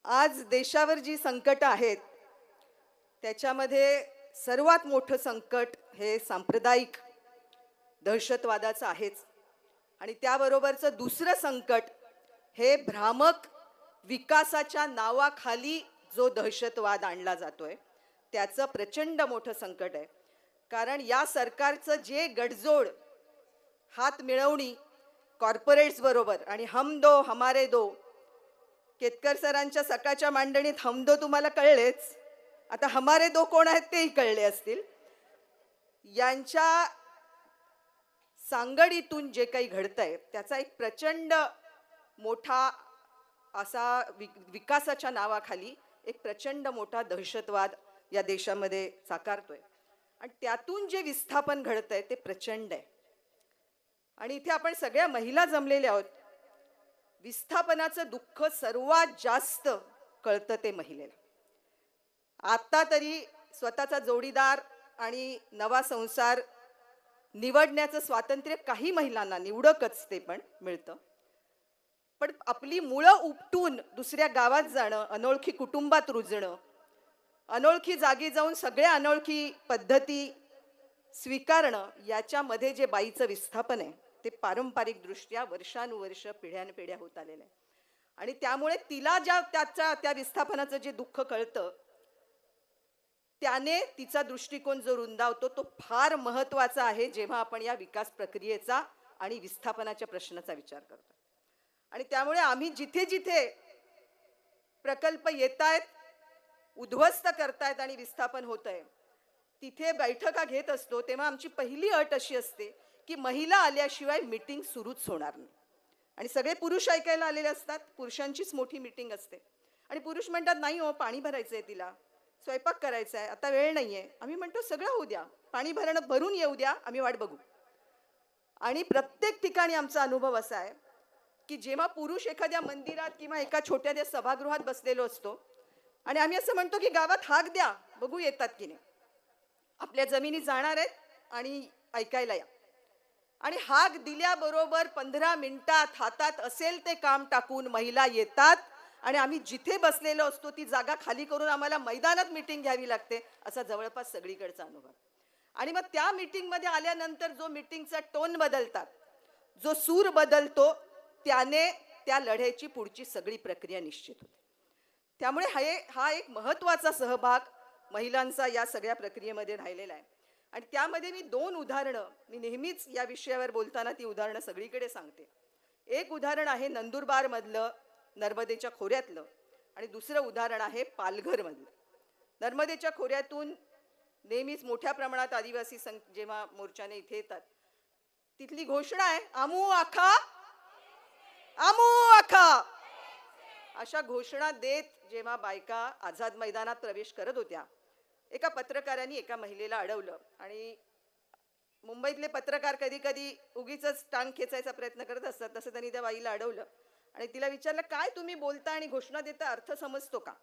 आज देशावर जी संकट आहेत त्याच्यामध्ये सर्वात मोठं संकट हे सांप्रदायिक दहशतवादाचं आहेच आणि त्याबरोबरचं दुसरं संकट हे भ्रामक विकासाच्या नावाखाली जो दहशतवाद आणला जातोय त्याचं प्रचंड मोठं संकट आहे. कारण या सरकारचं जे गडजोड हात मिळवणी कॉर्पोरेट्स बरोबर आणि हम दो हमारे दो, केतकर सरांच्या सकाळच्या मांडणीत हम दो तुम्हाला कळलेच, आता हमारे दो कोण आहेत तेही कळले असतील. यांच्या सांगडीतून जे काही घडतंय त्याचा एक प्रचंड मोठा असा विकासाच्या नावाखाली एक प्रचंड मोठा दहशतवाद या देशामध्ये साकारतोय आणि त्यातून जे विस्थापन घडतंय ते प्रचंड आहे. आणि इथे आपण सगळ्या महिला जमलेल्या आहोत. विस्थापनाचं दुःख सर्वात जास्त कळतं ते महिलेला. आता तरी स्वतःचा जोडीदार आणि नवा संसार निवडण्याचं स्वातंत्र्य काही महिलांना निवडकच ते पण मिळतं. पण आपली मुळं उपटून दुसऱ्या गावात जाणं, अनोळखी कुटुंबात रुजणं, अनोळखी जागी जाऊन सगळ्या अनोळखी पद्धती स्वीकारणं, याच्यामध्ये जे बाईचं विस्थापन आहे ते पारंपरिक दृष्ट्या वर्षानुवर्ष पिढ्यानपिढ्या होत आलेलं आहे. आणि त्यामुळे तिला त्या विस्थापनाचं जे दुःख कळतं त्याने तिचा दृष्टिकोन जो रुंदावतो तो फार महत्वाचा आहे जेव्हा आपण या विकास प्रक्रियेचा आणि विस्थापनाच्या प्रश्नाचा विचार करतो. आणि त्यामुळे आम्ही जिथे जिथे प्रकल्प येतायत, उद्ध्वस्त करतायत आणि विस्थापन होतंय तिथे बैठका घेत असतो तेव्हा आमची पहिली अट अशी असते की महिला आल्याशिवाय मीटिंग सुरूच होणार नाही. आणि सगळे पुरुष ऐकायला आलेले असतात, पुरुषांचीच मोठी मीटिंग असते आणि पुरुष म्हणतात नाही हो, पाणी भरायचंय, तिला स्वयंपाक करायचा आहे, आता वेळ नाहीये. आम्ही म्हणतो सगळं होऊ द्या, पाणी भरून येऊ द्या, आम्ही वाट बघू. आणि प्रत्येक ठिकाणी आमचा अनुभव असा आहे की जेव्हा पुरुष एखाद्या मंदिरात किंवा एका छोट्या सभागृहात बसलेलो असतो आणि आम्ही असं म्हणतो की गावात हाक द्या, बघू येतात की नाही, आपल्या जमिनी जाणार आहेत आणि ऐकायला या. आणि हाक दिल्याबरोबर 15 मिनिटात हातात असेल ते काम टाकून महिला येतात आणि आम्ही जिथे बसलेलो असतो ती जागा खाली करून आम्हाला मैदानात मीटिंग घ्यावी लागते, असा जवळपास सगळीकडचा अनुभव. आणि मग त्या मीटिंगमध्ये आल्यानंतर जो मीटिंगचा टोन बदलतात, जो सूर बदलतो, त्याने त्या लढ्याची पुढची सगळी प्रक्रिया निश्चित होते. त्यामुळे हा एक महत्त्वाचा सहभाग महिलांचा या सगळ्या प्रक्रियेमध्ये राहिलेला आहे. आणि त्यामध्ये मी 2 उदाहरणं, मी नेहमीच या विषयावर बोलताना ती उदाहरणं सगळीकडे सांगते. एक उदाहरण आहे नंदुरबार मधलं, नर्मदेच्या खोऱ्यातलं, आणि दुसरं उदाहरण आहे पालघर मधलं. नर्मदेच्या खोऱ्यातून नेहमीच मोठ्या प्रमाणात आदिवासी जेव्हा मोर्चाने इथे येतात तिथली घोषणा आहे आमू आखा, आमू आखा, अशा घोषणा देत जेव्हा बायका आझाद मैदानात प्रवेश करत होत्या, एका पत्रकारांनी एका महिलेला अडवलं. आणि मुंबईतले पत्रकार कधी कधी उगीच टांग खेचायचा प्रयत्न करत असतात, तसं त्यांनी त्या बाईला अडवलं आणि तिला विचारलं काय तुम्ही बोलता आणि घोषणा देता, अर्थ समजतो का?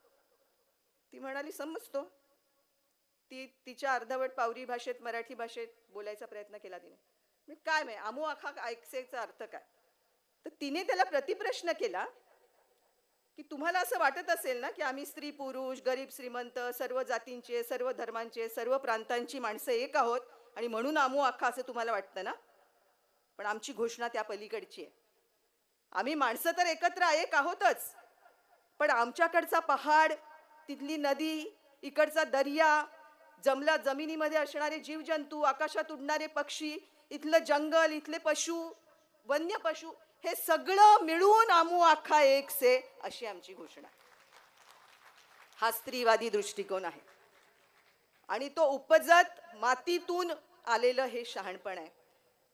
ती म्हणाली समजतो. ती तिच्या अर्धवट पावरी भाषेत मराठी भाषेत बोलायचा प्रयत्न केला तिने. मी काय माहिती आमू आखा ऐकसेचा अर्थ काय? तर तिने त्याला प्रतिप्रश्न केला की तुम्हाला असं वाटत असेल ना की आम्ही स्त्री पुरुष, गरीब श्रीमंत, सर्व जातींचे, सर्व धर्मांचे, सर्व प्रांतांची माणसं एक आहोत आणि म्हणून आमू आखा असं तुम्हाला वाटतं ना? पण आमची घोषणा त्या पलीकडची आहे. आम्ही माणसं तर एकत्र एक आहोतच, पण आमच्याकडचा पहाड, तिथली नदी, इकडचा दर्या, जमिनीमध्ये असणारे जीवजंतू, आकाशात उडणारे पक्षी, इथलं जंगल, इथले पशु, वन्य पशु, हे सगळं मिळून आमू आखा एक से, अशी आमची घोषणा. हा स्त्रीवादी दृष्टिकोन आहे आणि तो उपजत मातीतून आलेलं हे शहाणपण आहे.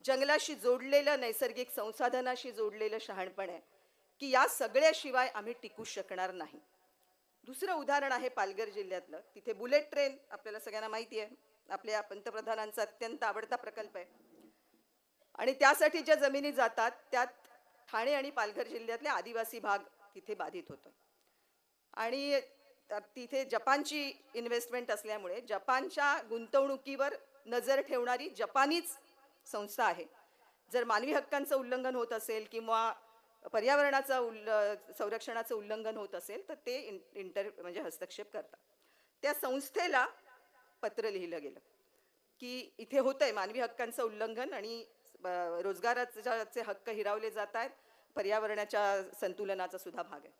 जंगलाशी जोडलेलं, नैसर्गिक संसाधनाशी जोडलेलं शहाणपण आहे की या सगळ्याशिवाय आम्ही टिकू शकणार नाही. दुसरं उदाहरण आहे पालघर जिल्ह्यातलं. तिथे बुलेट ट्रेन आपल्याला सगळ्यांना माहिती आहे, आपल्या पंतप्रधानांचा अत्यंत आवडता प्रकल्प आहे. आणि त्यासाठी ज्या जमिनी जातात त्यात ठाणे आणि पालघर जिल्ह्यातले आदिवासी भाग तिथे बाधित होतो. आणि तिथे जपानची इन्व्हेस्टमेंट असल्यामुळे जपानच्या गुंतवणुकीवर नजर ठेवणारी जपानीच संस्था आहे. जर मानवी हक्कांचं उल्लंघन होत असेल किंवा पर्यावरणाचा संरक्षणाचं उल्लंघन होत असेल तर ते म्हणजे हस्तक्षेप करतात. त्या संस्थेला पत्र लिहिलं गेलं की इथे होतंय मानवी हक्कांचं उल्लंघन आणि रोजगाराचे हक्क हिरावले जात आहेत, पर्यावरणाच्या संतुलनाचा सुद्धा भाग आहे.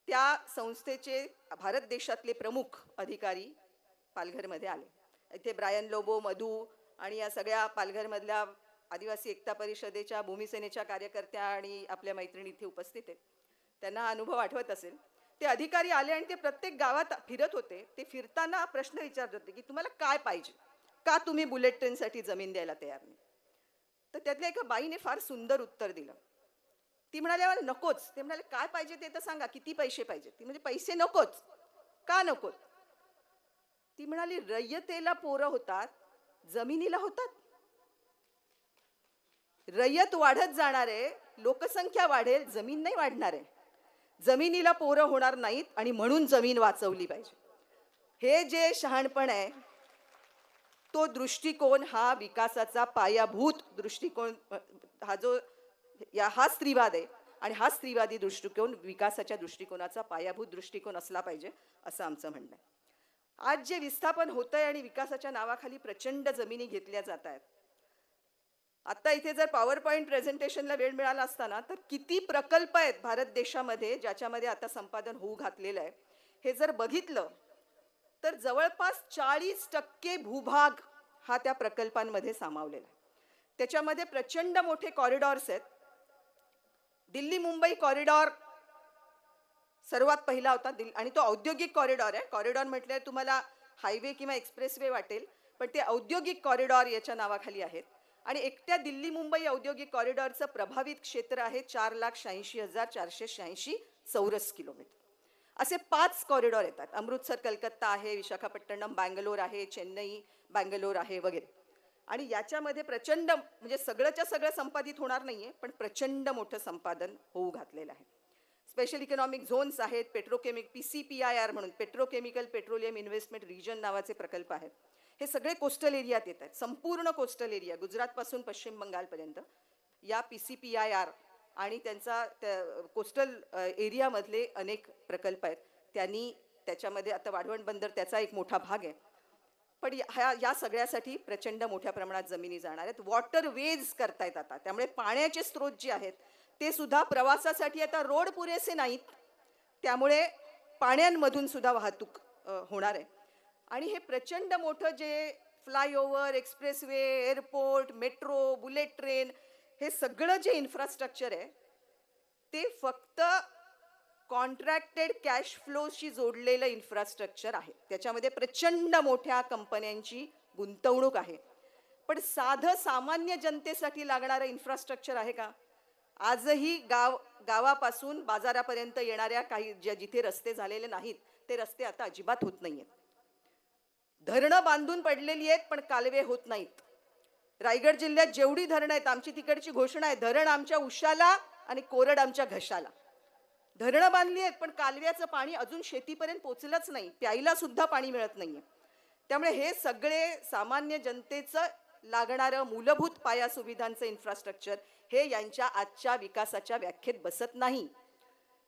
त्या संस्थेचे भारत देशातले प्रमुख अधिकारी पालघरमध्ये आले. इथे ब्रायन लोबो, मधू आणि या सगळ्या पालघरमधल्या आदिवासी एकता परिषदेच्या, भूमिसेनेच्या कार्यकर्त्या आणि आपल्या मैत्रिणी इथे उपस्थित आहेत. त्यांना हा अनुभव आठवत असेल. ते अधिकारी आले आणि ते प्रत्येक गावात फिरत होते. ते फिरताना प्रश्न विचारत होते की तुम्हाला काय पाहिजे, का तुम्ही बुलेट ट्रेनसाठी जमीन द्यायला तयार नाही. तर त्यातल्या एका बाईने फार सुंदर उत्तर दिलं. ती म्हणाले मला नकोच. ते म्हणाले काय पाहिजे ते तर सांगा, किती पैसे पाहिजे. ती म्हणजे पैसे नकोच. का नकोत? ती म्हणाली रय्यतेला पोरं होतात, जमिनीला होतात. रय्यत वाढत जाणार आहे, लोकसंख्या वाढेल, जमीन नाही वाढणार आहे. जमिनीला पोरं होणार नाहीत आणि म्हणून जमीन वाचवली पाहिजे. हे जे शहाणपण आहे, तो दृष्टिकोन हा विकासाचा पायाभूत दृष्टिकोन, हा स्त्रीवाद आहे आणि हा स्त्रीवादी दृष्टिकोन विकासाच्या दृष्टिकोनाचा पायाभूत दृष्टिकोन असला पाहिजे असं आमचं म्हणणं आहे. आज जे विस्थापन होतंय आणि विकासाच्या नावाखाली प्रचंड जमिनी घेतल्या जात आहेत. आता इथे जर पॉवर पॉइंट प्रेझेंटेशनला वेळ मिळाला असताना तर किती प्रकल्प आहेत भारत देशामध्ये ज्याच्यामध्ये आता संपादन होऊ घातलेलं आहे, हे जर बघितलं तर जवळपास 40% भूभाग हा त्या प्रकल्पांमध्ये सामावलेला आहे. त्याच्यामध्ये प्रचंड मोठे कॉरिडॉर्स आहेत. दिल्ली मुंबई कॉरिडॉर सर्वात पहिला होता आणि तो औद्योगिक कॉरिडॉर आहे. कॉरिडॉर म्हटल्यावर तुम्हाला हायवे किंवा एक्सप्रेसवे वाटेल, पण ते औद्योगिक कॉरिडॉर याच्या नावाखाली आहेत. आणि एकट्या दिल्ली मुंबई औद्योगिक कॉरिडॉरचं प्रभावित क्षेत्र आहे 4,86,486 चौरस किलोमीटर. असे 5 कॉरिडॉर येतात. अमृतसर कलकत्ता आहे, विशाखापट्टणम बँगलोर आहे, चेन्नई बँगलोर आहे वगैरे. आणि याच्यामध्ये प्रचंड म्हणजे सगळंच्या सगळं संपादित होणार नाहीये, पण प्रचंड मोठं संपादन होऊ घातलेलं आहे. स्पेशल इकॉनॉमिक झोन्स आहेत, PCPIR म्हणून पेट्रोकेमिकल पेट्रोलियम इन्व्हेस्टमेंट रिजन नावाचे प्रकल्प आहेत. हे सगळे कोस्टल एरियात येत आहेत. संपूर्ण कोस्टल एरिया गुजरातपासून पश्चिम बंगालपर्यंत या PCPIR आणि त्यांचा कोस्टल एरियामधले अनेक प्रकल्प आहेत. त्यांनी त्याच्यामध्ये आता वाढवण बंदर त्याचा एक मोठा भाग आहे. पण या सगळ्यासाठी प्रचंड मोठ्या प्रमाणात जमिनी जाणार आहेत. वॉटरवेज करतायत आता, त्यामुळे पाण्याचे स्रोत जे आहेत ते सुद्धा प्रवासासाठी आता रोड पुरेसे नाहीत, त्यामुळे पाण्यांमधून सुद्धा वाहतूक होणार आहे. आणि हे प्रचंड मोठं जे flyover, expressway, airport, metro, bullet train, हे सगळं जे इन्फ्रास्ट्रक्चर आहे ते फक्त कॉन्ट्रॅक्टेड कॅश फ्लोशी जोडलेलं इन्फ्रास्ट्रक्चर आहे. त्याच्यामध्ये प्रचंड मोठ्या कंपन्यांची गुंतवणूक आहे. पण साधं सामान्य जनतेसाठी लागणारं इन्फ्रास्ट्रक्चर आहे का? आजही गावापासून बाजारापर्यंत येणाऱ्या काही जिथे रस्ते झालेले नाहीत ते रस्ते आता अजिबात होत नाहीयेत. धरणं बांधून पडलेली आहेत पण कालवे होत नाहीत. रायगड जिल्ह्यात जेवढी धरणं आहेत, आमची तिकडची घोषणा आहे, धरण आमच्या उशाला आणि कोरड आमच्या घशाला. धरणं बांधली आहेत पण कालव्याचं पाणी अजून शेतीपर्यंत पोचलंच नाही, प्यायला सुद्धा पाणी मिळत नाहीये. त्यामुळे हे सगळे सामान्य जनतेचं लागणारं मूलभूत पाया सुविधांचं इन्फ्रास्ट्रक्चर हे यांच्या आजच्या विकासाच्या व्याख्येत बसत नाही.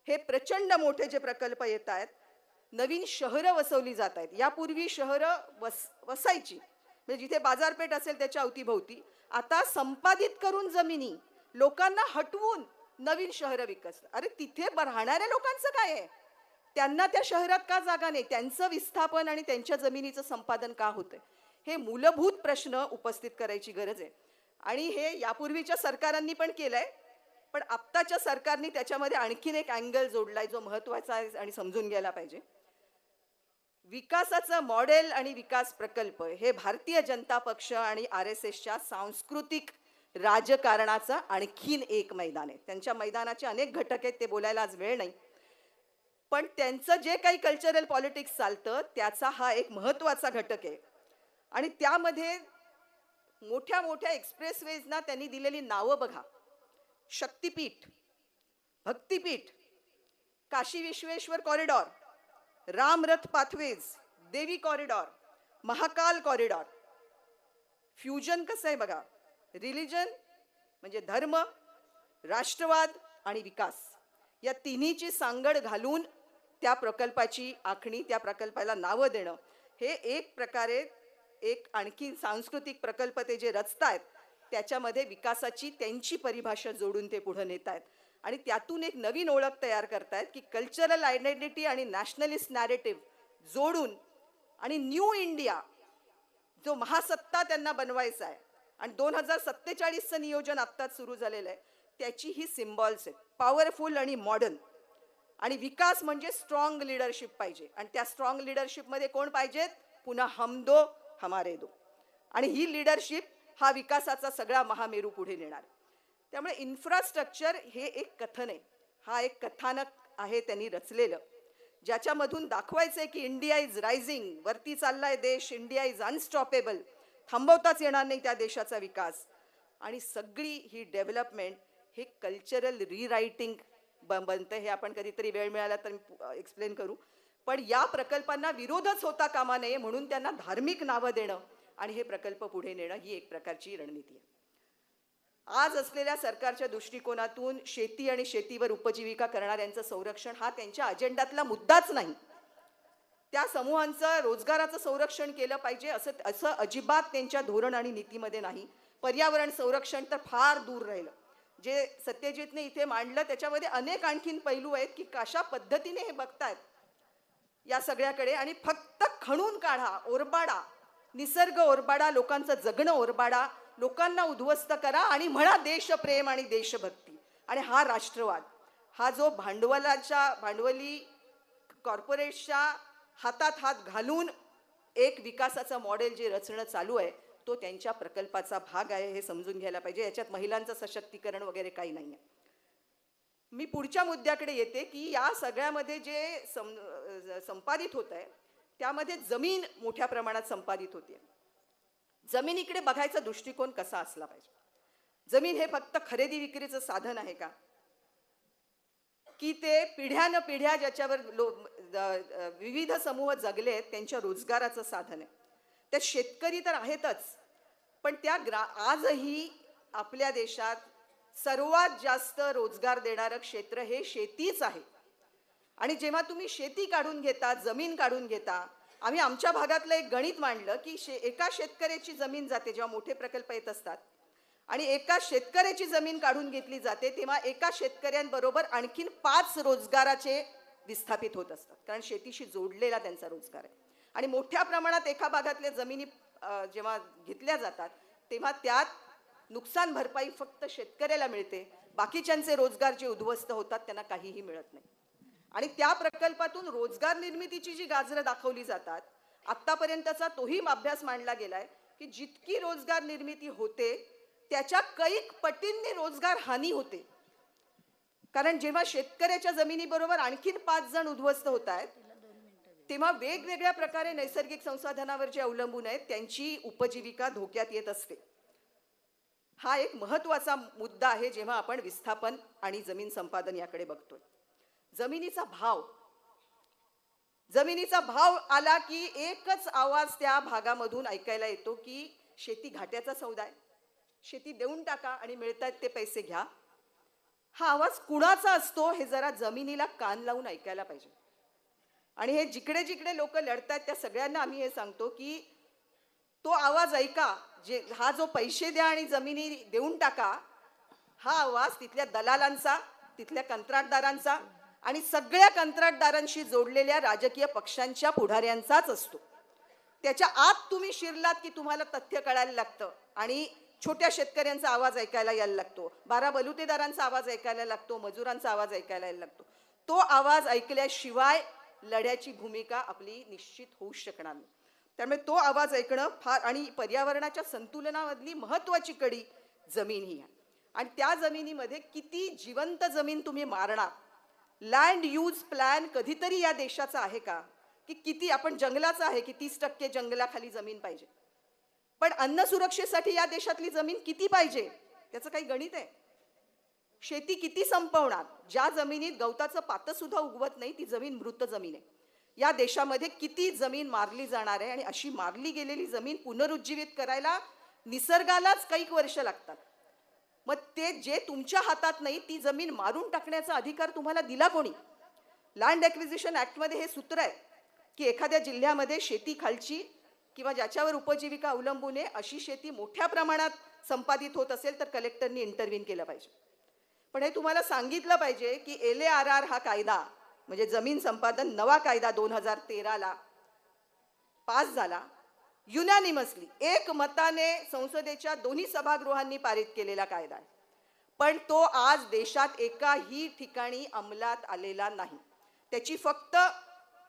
हे प्रचंड मोठे जे प्रकल्प येत आहेत, नवीन शहरं वसवली जात आहेत. यापूर्वी शहरं वसायची म्हणजे जिथे बाजारपेठ असेल त्याच्या अवतीभोवती, आता संपादित करून जमिनी लोकांना हटवून नवीन शहरं विकसतात. अरे तिथे राहणाऱ्या लोकांचं काय आहे? त्यांना त्या शहरात का जागा नाही? त्यांचं विस्थापन आणि त्यांच्या जमिनीचं संपादन का होतंय? हे मूलभूत प्रश्न उपस्थित करायची गरज आहे. आणि हे यापूर्वीच्या सरकारांनी पण केलंय, पण आत्ताच्या सरकारने त्याच्यामध्ये आणखीन एक अँगल जोडलाय जो महत्वाचा आहे आणि समजून घ्यायला पाहिजे. विकासाचं मॉडेल आणि विकास प्रकल्प हे भारतीय जनता पक्ष आणि RSSच्या सांस्कृतिक राजकारणाचं आणखीन एक मैदान आहे. त्यांच्या मैदानाचे अनेक घटक आहेत, ते बोलायला आज वेळ नाही. पण त्यांचं जे काही कल्चरल पॉलिटिक्स चालतं त्याचा हा एक महत्त्वाचा घटक आहे. आणि त्यामध्ये मोठ्या मोठ्या एक्सप्रेसवेजना त्यांनी दिलेली नावं बघा. शक्तिपीठ, भक्तिपीठ, काशी विश्वेश्वर कॉरिडॉर, रामरथ पाथवेज, देवी कॉरिडॉर, महाकाल कॉरिडॉर. फ्युजन कसं आहे बघा. रिलिजन म्हणजे धर्म, राष्ट्रवाद आणि विकास या तिन्हीची सांगड घालून त्या प्रकल्पाची आखणी, त्या प्रकल्पाला नावं देणं, हे एक प्रकारे एक आणखी सांस्कृतिक प्रकल्प ते जे रचतायत त्याच्यामध्ये विकासाची त्यांची परिभाषा जोडून ते पुढे नेत आहेत आणि त्यातून एक नवीन ओळख तयार करतायत की कल्चरल आयडेंटिटी आणि नॅशनलिस्ट नॅरेटिव्ह जोडून आणि न्यू इंडिया जो महासत्ता त्यांना बनवायचा आहे आणि 2047चं नियोजन आत्ताच सुरू झालेलं आहे, त्याची ही सिम्बॉल्स आहेत, पॉवरफुल आणि मॉडर्न. आणि विकास म्हणजे स्ट्रॉंग लिडरशिप पाहिजे आणि त्या स्ट्रॉंग लिडरशिपमध्ये कोण पाहिजेत? पुन्हा हम दो हमारे दो. आणि ही लिडरशिप हा विकासाचा सगळा महामेरू पुढे नेणार. त्यामुळे इन्फ्रास्ट्रक्चर हे एक कथन आहे, हा एक कथानक आहे त्यांनी रचलेलं, ज्याच्यामधून दाखवायचंय की इंडिया इज रायझिंग, वरती चाललाय देश, इंडिया इज अनस्टॉपेबल, थांबवताच येणार नाही त्या देशाचा विकास. आणि सगळी ही डेव्हलपमेंट हे कल्चरल रिरायटिंग बनतं. हे आपण कधीतरी वेळ मिळाला तर एक्सप्लेन करू. पण या प्रकल्पांना विरोधच होता कामा नये म्हणून त्यांना धार्मिक नावं देणं आणि हे प्रकल्प पुढे नेणं ही एक प्रकारची रणनीती आहे. आज असलेल्या सरकारच्या दृष्टिकोनातून शेती आणि शेतीवर उपजीविका करणाऱ्यांचं संरक्षण हा त्यांच्या अजेंड्यातला मुद्दाच नाही. त्या समूहांचं रोजगाराचं संरक्षण केलं पाहिजे असं अजिबात त्यांच्या धोरण आणि नीतीमध्ये नाही. पर्यावरण संरक्षण तर फार दूर राहिलं. जे सत्यजितने इथे मांडलं त्याच्यामध्ये अनेक आणखीन पैलू आहेत की कशा पद्धतीने हे बघतायत या सगळ्याकडे. आणि फक्त खणून काढा, ओरबाडा, निसर्ग ओरबाडा, लोकांचं जगणं ओरबाडा, लोकांना उद्ध्वस्त करा आणि म्हणा देशप्रेम आणि देशभक्ती. आणि हा राष्ट्रवाद, हा जो भांडवली कॉर्पोरेट्सच्या हातात हात घालून एक विकासाचं मॉडेल जे रचणं चालू आहे तो त्यांच्या प्रकल्पाचा भाग आहे, हे समजून घ्यायला पाहिजे. याच्यात महिलांचं सशक्तीकरण वगैरे काही नाही आहे. मी पुढच्या मुद्द्याकडे येते की या सगळ्यामध्ये जे संपादित होत आहे त्यामध्ये जमीन मोठ्या प्रमाणात संपादित होते. जमिनीकडे बघायचा दृष्टिकोन कसा असला पाहिजे? जमीन हे फक्त खरेदी विक्रीचं साधन आहे का, की ते पिढ्यानपिढ्या ज्याच्यावर विविध समूह जगले आहेत त्यांच्या रोजगाराचं साधन आहे? त्यात शेतकरी तर आहेतच, पण आजही आपल्या देशात सर्वात जास्त रोजगार देणारं क्षेत्र हे शेतीच आहे. आणि जेव्हा तुम्ही शेती काढून घेता, जमीन काढून घेता, आम्ही आमच्या भागातलं एक गणित मांडलं की एका शेतकऱ्याची जमीन जाते जेव्हा मोठे प्रकल्प येत असतात आणि एका शेतकऱ्याची जमीन काढून घेतली जाते तेव्हा एका शेतकऱ्यांबरोबर आणखीन 5 रोजगाराचे विस्थापित होत असतात, कारण शेतीशी जोडलेला त्यांचा रोजगार आहे. आणि मोठ्या प्रमाणात एका भागातल्या जमिनी जेव्हा घेतल्या जातात तेव्हा त्यात नुकसान भरपाई फक्त शेतकऱ्याला मिळते, बाकीच्यांचे रोजगार जे उद्ध्वस्त होतात त्यांना काहीही मिळत नाही. आणि त्या प्रकल्पातून रोजगार निर्मितीची जी गाजरं दाखवली जातात, आत्तापर्यंतचा तोही अभ्यास मांडला गेलाय की जितकी रोजगार निर्मिती होते त्याच्या कैक पटींनी रोजगार हानी होते. कारण जेव्हा शेतकऱ्याच्या जमिनीबरोबर आणखीन 5 जण उद्ध्वस्त होत आहेत तेव्हा वेगवेगळ्या प्रकारे नैसर्गिक संसाधनावर जे अवलंबून आहेत त्यांची उपजीविका धोक्यात येत असते. हा एक महत्त्वाचा मुद्दा आहे जेव्हा आपण विस्थापन आणि जमीन संपादन याकडे बघतोय. जमिनीचा भाव आला की एकच आवाज त्या भागामधून ऐकायला येतो की शेती घाट्याचा सौदा आहे, शेती देऊन टाका आणि मिळतात ते पैसे घ्या. हा आवाज कुणाचा असतो हे जरा जमिनीला कान लावून ऐकायला पाहिजे. आणि हे जिकडे जिकडे लोक लढतात त्या सगळ्यांना आम्ही हे सांगतो की तो आवाज ऐका, हा जो पैसे द्या आणि जमिनी देऊन टाका, हा आवाज तिथल्या दलालांचा, तिथल्या कंत्राटदारांचा आणि सगळ्या कंत्राटदारांशी जोडलेल्या राजकीय पक्षांच्या पुढाऱ्यांचाच असतो. त्याच्या आत तुम्ही शिरलात की तुम्हाला तथ्य कळायला लागतं आणि छोट्या शेतकऱ्यांचा आवाज ऐकायला यायला लागतो, 12 बलुतेदारांचा आवाज ऐकायला लागतो, मजुरांचा आवाज ऐकायला यायला लागतो. तो आवाज ऐकल्याशिवाय लढ्याची भूमिका आपली निश्चित होऊ शकणार नाही. त्यामुळे तो आवाज ऐकणं फार, आणि पर्यावरणाच्या संतुलनामधली महत्त्वाची कडी जमीन ही आहे. आणि त्या जमिनीमध्ये किती जिवंत जमीन तुम्ही मारणार, लँड यूज प्लॅन कधीतरी या देशाचा आहे का? की किती आपण जंगलाचं आहे की 30% जंगलाखाली जमीन पाहिजे, पण अन्न सुरक्षेसाठी या देशातली जमीन किती पाहिजे त्याचं काही गणित आहे? शेती किती संपवणार? ज्या जमिनीत गवताचं पातं सुद्धा उगवत नाही ती जमीन मृत जमीन आहे. या देशामध्ये किती जमीन मारली जाणार आहे आणि अशी मारली गेलेली जमीन पुनरुज्जीवित करायला निसर्गालाच काही वर्ष लागतात. मग ते जे तुमच्या हातात नाही ती जमीन मारून टाकण्याचा अधिकार तुम्हाला दिला कोणी? लँड ॲक्विजिशन ॲक्टमध्ये हे सूत्र आहे की एखाद्या जिल्ह्यामध्ये शेती खालची किंवा ज्याच्यावर उपजीविका अवलंबून आहे अशी शेती मोठ्या प्रमाणात संपादित होत असेल तर कलेक्टरनी इंटरव्हीन केलं पाहिजे. पण हे तुम्हाला सांगितलं पाहिजे की LARR हा कायदा म्हणजे जमीन संपादन नवा कायदा 2013ला पास झाला, युनॅनिमसली एक मताने संसदेच्या दोन्ही सभागृहांनी पारित केलेला कायदा आहे. पण तो आज देशात एकाही ठिकाणी अंमलात आलेला नाही. त्याची फक्त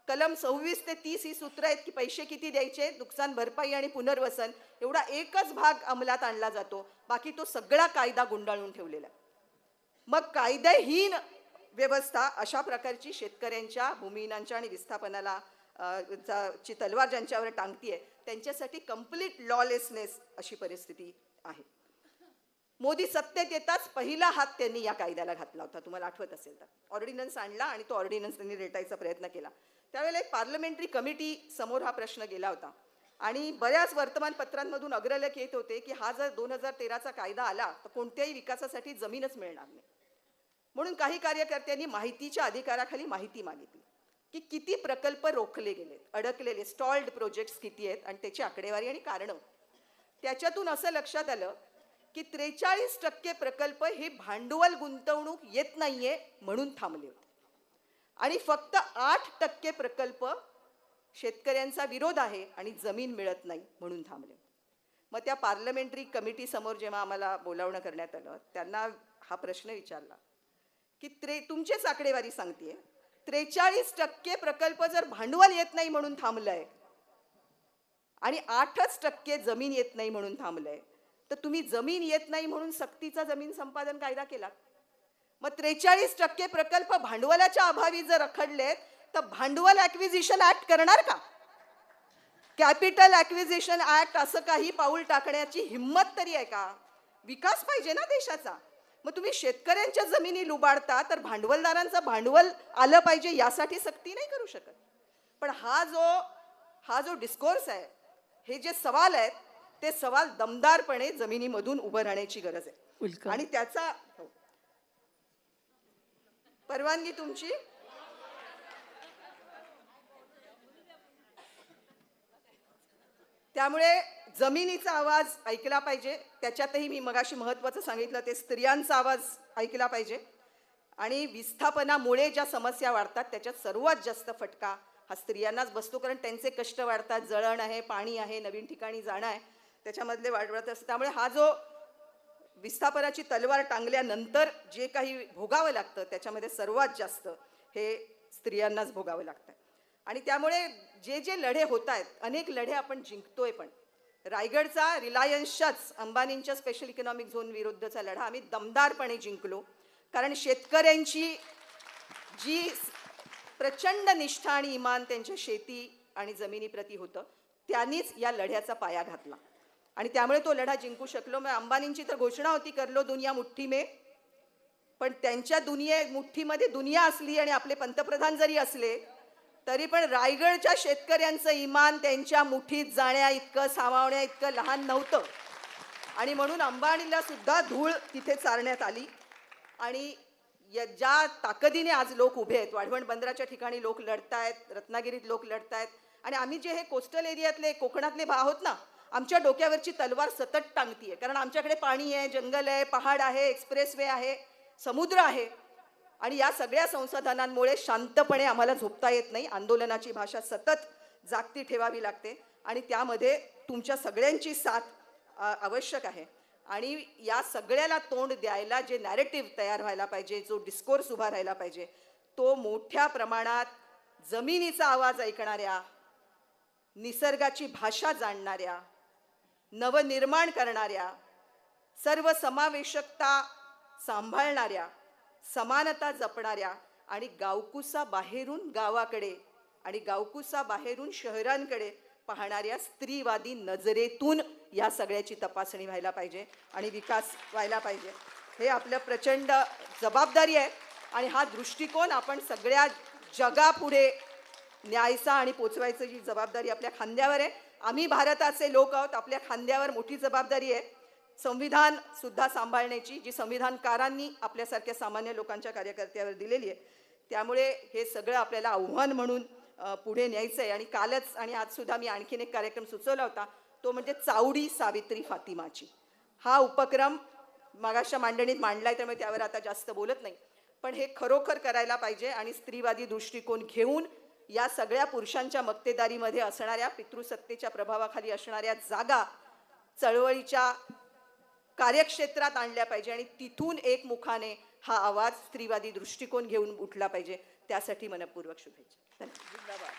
कलम 26 ते 30 ही सूत्र आहेत की पैसे किती द्यायचे, नुकसान भरपाई आणि पुनर्वसन, एवढा एकच भाग अंमलात आणला जातो. बाकी तो सगळा कायदा गुंडाळून ठेवलेला आहे. मग कायदेहीन व्यवस्था अशा प्रकारची शेतकऱ्यांच्या भूमिहीनांच्या आणि विस्थापनाला ची तलवार ज्यांच्यावर टांगतीये त्यांच्यासाठी कंप्लीट लॉलेसनेस अशी परिस्थिती आहे. मोदी सत्तेत येताच पहिला हात त्यांनी या कायद्याला घातला होता, तुम्हाला आठवत असेल तर. ऑर्डिनन्स आणला आणि तो ऑर्डिनन्स त्यांनी रेटायचा प्रयत्न केला. त्यावेळेला एक पार्लमेंटरी कमिटी समोर हा प्रश्न गेला होता आणि बऱ्याच वर्तमानपत्रांमधून अग्रलेख येत होते की हा जर 2013चा कायदा आला तर कोणत्याही विकासासाठी जमीनच मिळणार नाही. म्हणून काही कार्यकर्त्यांनी माहितीच्या अधिकाराखाली माहिती मागितली की किती प्रकल्प रोखले गेलेत, अडकलेले स्टॉल्ड प्रोजेक्ट्स किती आहेत आणि त्याची आकडेवारी आणि कारणं. त्याच्यातून असं लक्षात आलं की 43% प्रकल्प हे भांडवल गुंतवणूक येत नाहीये म्हणून थांबले होते आणि फक्त 8% प्रकल्प शेतकऱ्यांचा विरोध आहे आणि जमीन मिळत नाही म्हणून थांबले. मग त्या पार्लमेंटरी कमिटी समोर जेव्हा आम्हाला बोलावणं करण्यात आलं त्यांना हा प्रश्न विचारला की तुमचीच आकडेवारी सांगतेय 43% प्रकल्प जर भांडवल येत नाही म्हणून थांबलंय आणि 8% जमीन येत नाही म्हणून थांबलंय तर तुम्ही जमीन येत नाही म्हणून सक्तीचा जमीन संपादन कायदा केला. मग 43% प्रकल्प भांडवलाच्या अभावी जर रखडलेत तर भांडवल ॲक्विजिशन ऍक्ट करणार का? कॅपिटल ॲक्विजिशन ऍक्ट असं काही पाऊल टाकण्याची हिंमत तरी आहे का? विकास पाहिजे ना देशाचा. मग तुम्ही शेतकऱ्यांच्या जमिनी लुबाडता तर भांडवलदारांचं भांडवल आलं पाहिजे यासाठी सक्ती नाही करू शकत. पण हा जो डिस्कोर्स आहे, हे जे सवाल आहेत ते सवाल दमदारपणे जमिनीमधून उभं राहण्याची गरज आहे आणि त्याचा परवानगी तुमची. त्यामुळे जमिनीचा आवाज ऐकला पाहिजे. त्याच्यातही मी मगाशी महत्त्वाचं सांगितलं ते स्त्रियांचा आवाज ऐकला पाहिजे. आणि विस्थापनामुळे ज्या समस्या वाढतात त्याच्यात सर्वात जास्त फटका हा स्त्रियांनाच बसतो, कारण त्यांचे कष्ट वाढतात, जळण आहे, पाणी आहे, नवीन ठिकाणी जाणं आहे, त्याच्यामधले वाढवत असतं. त्यामुळे हा जो विस्थापनाची तलवार टांगल्यानंतर जे काही भोगावं लागतं त्याच्यामध्ये सर्वात जास्त हे स्त्रियांनाच भोगावं लागतं. आणि त्यामुळे जे जे लढे होत आहेत, अनेक लढे आपण जिंकतोय. पण रायगडचा रिलायन्सच्याच अंबानींच्या स्पेशल इकॉनॉमिक झोन विरुद्धचा लढा आम्ही दमदारपणे जिंकलो, कारण शेतकऱ्यांची जी प्रचंड निष्ठा आणि इमान त्यांच्या शेती आणि जमिनीप्रती होतं त्यांनीच या लढ्याचा पाया घातला आणि त्यामुळे तो लढा जिंकू शकलो. मग अंबानींची तर घोषणा होती कर लो दुनिया मुठ्ठी में, पण त्यांच्या मुठ्ठीमध्ये दुनिया असली आणि आपले पंतप्रधान जरी असले तरी पण रायगडच्या शेतकऱ्यांचं इमान त्यांच्या मुठीत जाण्या इतकं सामावण्या इतकं लहान नव्हतं. आणि म्हणून अंबानीला सुद्धा धूळ तिथे चारण्यात आली. आणि ज्या ताकदीने आज लोक उभे आहेत, वाढवण बंदराच्या ठिकाणी लोक लढतायत, रत्नागिरीत लोक लढतायत, आणि आम्ही जे हे कोस्टल एरियातले कोकणातले आहोत ना, आमच्या डोक्यावरची तलवार सतत टांगतीये, कारण आमच्याकडे पाणी आहे, जंगल आहे, पहाड आहे, एक्सप्रेसवे आहे, समुद्र आहे. आणि या सगळ्या संसाधनांमुळे शांतपणे आम्हाला झोपता येत नाही. आंदोलनाची भाषा सतत जागती ठेवावी लागते आणि त्यामध्ये तुमच्या सगळ्यांची साथ आवश्यक आहे. आणि या सगळ्याला तोंड द्यायला जे नॅरेटिव्ह तयार व्हायला पाहिजे, जो डिस्कोर्स उभा राहायला पाहिजे, तो मोठ्या प्रमाणात जमिनीचा आवाज ऐकणाऱ्या, निसर्गाची भाषा जाणणाऱ्या, नवनिर्माण करणाऱ्या, सर्व समावेशकता सांभाळणाऱ्या, समानता जपणाऱ्या आणि गावकुसा बाहेरून गावाकडे आणि गावकुसा बाहेरून शहरांकडे पाहणाऱ्या स्त्रीवादी नजरेतून या सगळ्याची तपासणी व्हायला पाहिजे आणि विकास व्हायला पाहिजे. हे आपलं प्रचंड जबाबदारी आहे आणि हा दृष्टिकोन आपण सगळ्या जगापुढे न्यायचा आणि पोचवायची जी जबाबदारी आपल्या खांद्यावर आहे. आम्ही भारताचे लोक आहोत, आपल्या खांद्यावर मोठी जबाबदारी आहे. संविधान सुद्धा सांभाळण्याची जी संविधानकारांनी आपल्यासारख्या सामान्य लोकांच्या कार्यकर्त्यावर दिलेली आहे. त्यामुळे हे सगळं आपल्याला आव्हान म्हणून पुढे न्यायचं आहे. आणि कालच आणि आज सुद्धा मी आणखीन एक कार्यक्रम सुचवला होता, तो म्हणजे चावडी सावित्री फातिमाची. हा उपक्रम मागाशा मांडणीत मांडलाय, त्यामुळे त्यावर आता जास्त बोलत नाही. पण हे खरोखर करायला पाहिजे आणि स्त्रीवादी दृष्टिकोन घेऊन या सगळ्या पुरुषांच्या मक्तेदारीमध्ये असणाऱ्या, पितृसत्तेच्या प्रभावाखाली असणाऱ्या जागा चळवळीच्या कार्यक्षेत्रात आणल्या पाहिजे आणि तिथून एकमुखाने हा आवाज स्त्रीवादी दृष्टिकोन घेऊन उठला पाहिजे. त्यासाठी मनपूर्वक शुभेच्छा. धन्यवाद.